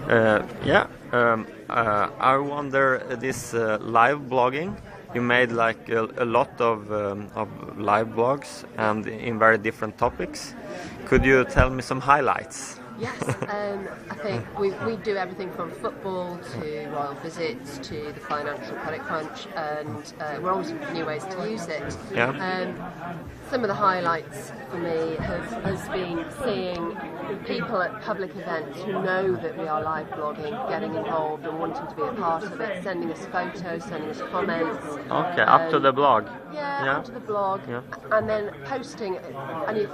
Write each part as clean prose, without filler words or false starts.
I wonder this live blogging. You made like a lot of live blogs and in very different topics. Could you tell me some highlights? Yes, I think we do everything from football to royal visits to the financial credit crunch, and we're always looking for new ways to use it. Yeah. Some of the highlights for me has been seeing people at public events who know that we are live blogging, getting involved and wanting to be a part of it, sending us photos, sending us comments. Okay, up to the blog. Yeah, up to the blog, and then posting. And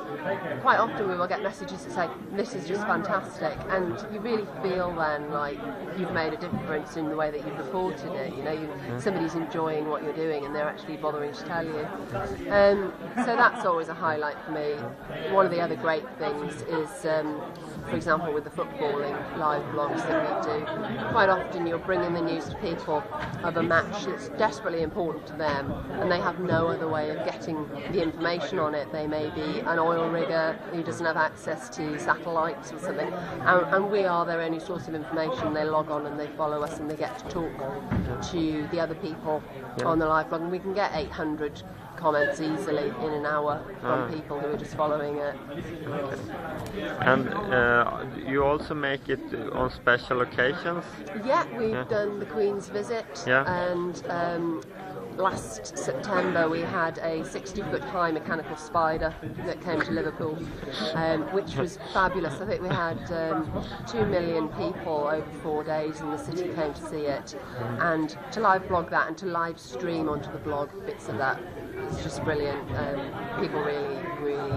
quite often we will get messages that say, "This is just fantastic," and you really feel then like you've made a difference in the way that you've reported it. You know, somebody's enjoying what you're doing and they're actually bothering to tell you. So that's always a highlight for me. One of the other great things is, for example, with the footballing live blogs that we do, quite often you're bringing the news to people of a match that's desperately important to them, and they have no other way of getting the information on it. They may be an oil rigger who doesn't have access to satellites or something, and we are their only source of information. They log on and they follow us and they get to talk to the other people on the live blog, and we can get 800 comments easily in an hour from people who are just following it. And you also make it on special occasions? Yeah, we've done the Queen's visit, and last September we had a 60-foot high mechanical spider that came to Liverpool, which was fabulous. I think we had 2 million people over 4 days in the city came to see it, and to live blog that and to live stream onto the blog bits of that, it's just brilliant. People really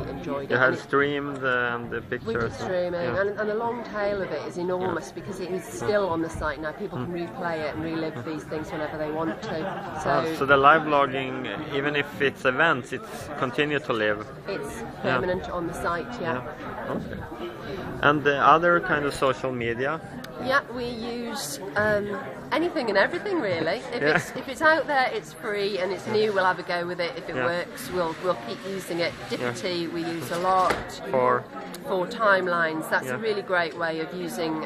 enjoyed it. You had streamed the pictures? We did streaming, and the long tail of it is enormous because it is still on the site now. People can replay it and relive these things whenever they want to. So the live blogging, even if it's events, it's continue to live? It's permanent on the site, Okay. And the other kind of social media? Yeah, we use anything and everything really. If it's out there, it's free and it's new, we'll have a go with it. If it works, we'll keep using it. Dippity we use a lot for timelines. That's a really great way of using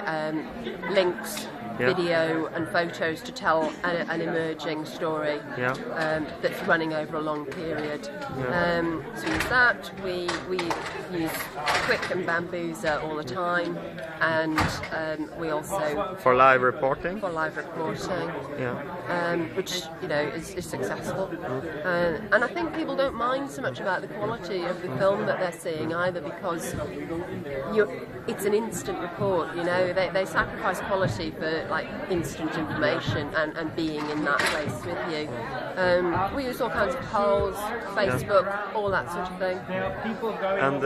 links, video and photos to tell an emerging story that's running over a long period. So we use that. We use Quick and Bambuza all the time, and we also for live reporting. Which is successful. And I think people don't mind so much about the quality of the film that they're seeing either, because it's an instant report. They sacrifice quality for like instant information and being in that place with you. We use all kinds of polls, Facebook, all that sort of thing. And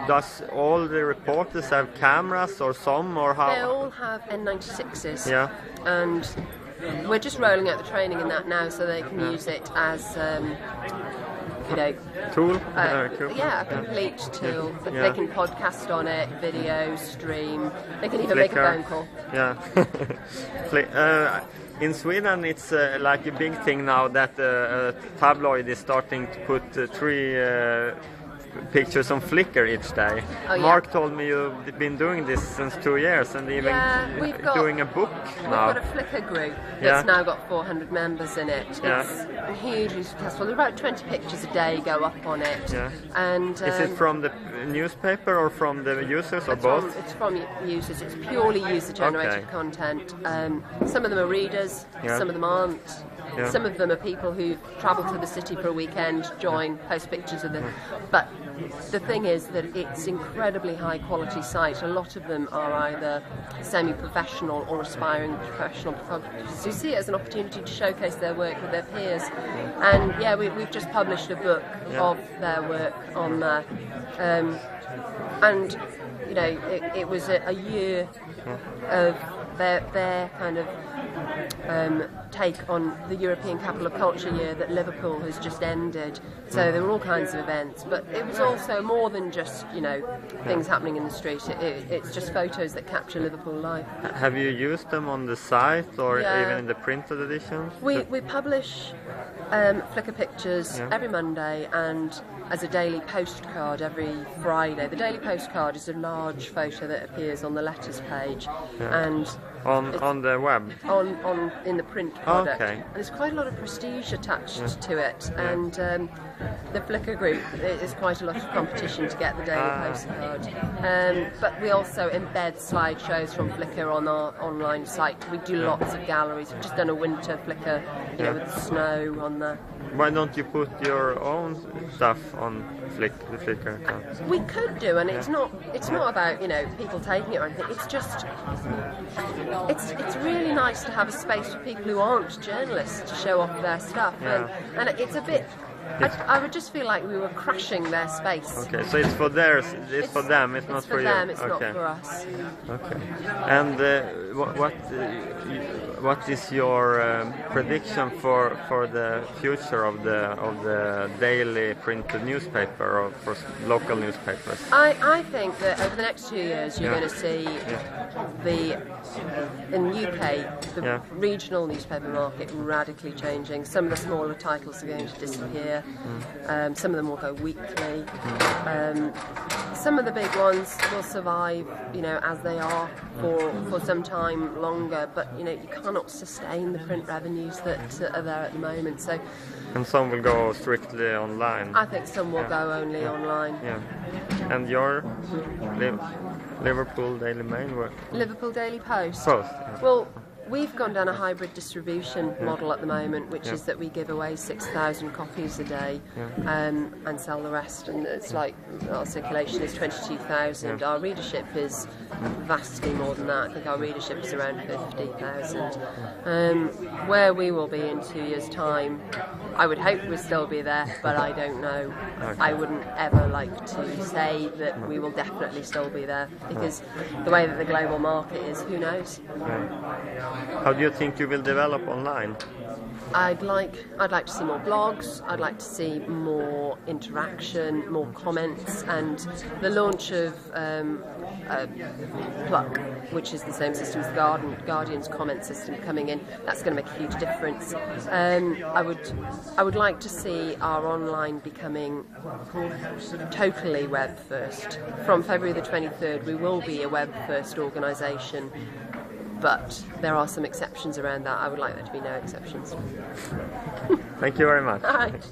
does all the reporters have cameras or some, or how? They all have N96s. And we're just rolling out the training in that now, so they can use it as tool? A complete tool. They can podcast on it, video, stream. They can even make a phone call. In Sweden, it's like a big thing now that tabloid is starting to put 3 pictures on Flickr each day. Mark told me you've been doing this since 2 years, and even doing a book now. We've got a Flickr group that's now got 400 members in it. It's hugely successful. There are about 20 pictures a day go up on it. And is it from the newspaper or from the users, or both? It's from users. It's purely user-generated content. Some of them are readers, some of them aren't. Some of them are people who've travelled to the city for a weekend, post pictures of them. But the thing is that it's incredibly high quality site. A lot of them are either semi-professional or aspiring professional photographers. So you see it as an opportunity to showcase their work with their peers. And we've just published a book of their work on there. And it was a year of their kind of take on the European Capital of Culture year that Liverpool has just ended. So there were all kinds of events, but it was also more than just things happening in the street. It's just photos that capture Liverpool life. Have you used them on the site or even in the printed editions? We publish Flickr pictures every Monday, and as a daily postcard every Friday. The daily postcard is a large photo that appears on the letters page, and on the web, on in the print product. Okay. And there's quite a lot of prestige attached to it, and the Flickr group, there's quite a lot of competition to get the daily postcard. But we also embed slideshows from Flickr on our online site. We do lots of galleries. We've just done a winter Flickr, with the snow on there. Why don't you put your own stuff on the Flickr account? We could do, and it's not about people taking it or anything. It's just it's really nice to have a space for people who aren't journalists to show off their stuff, and it's a bit. I would just feel like we were crashing their space. Okay, so it's for theirs. It's for them. It's not for you. Them, it's not for us. Okay. And what is your prediction for the future of the daily printed newspaper, or for local newspapers? I think that over the next 2 years you're going to see in the UK the regional newspaper market radically changing. Some of the smaller titles are going to disappear. Some of them will go weekly. Some of the big ones will survive, as they are for some time longer. But you cannot sustain the print revenues that are there at the moment. So, and some will go strictly online. I think some will go only online. Yeah. And your Liverpool Daily Mail? Liverpool Daily Post. Yeah. Well, we've gone down a hybrid distribution model at the moment, which is that we give away 6,000 copies a day and sell the rest, and it's like our circulation is 22,000. Our readership is vastly more than that. I think our readership is around 50,000. Where we will be in 2 years' time, I would hope we'll still be there, but I don't know. I wouldn't ever like to say that we will definitely still be there, because the way that the global market is, who knows? How do you think you will develop online? I'd like to see more blogs. I'd like to see more interaction, more comments, and the launch of Pluck, which is the same system as the Guardian's comment system, coming in. That's going to make a huge difference. I would like to see our online becoming totally web first. From February the 23rd, we will be a web first organisation. But there are some exceptions around that. I would like there to be no exceptions. Thank you very much. All right.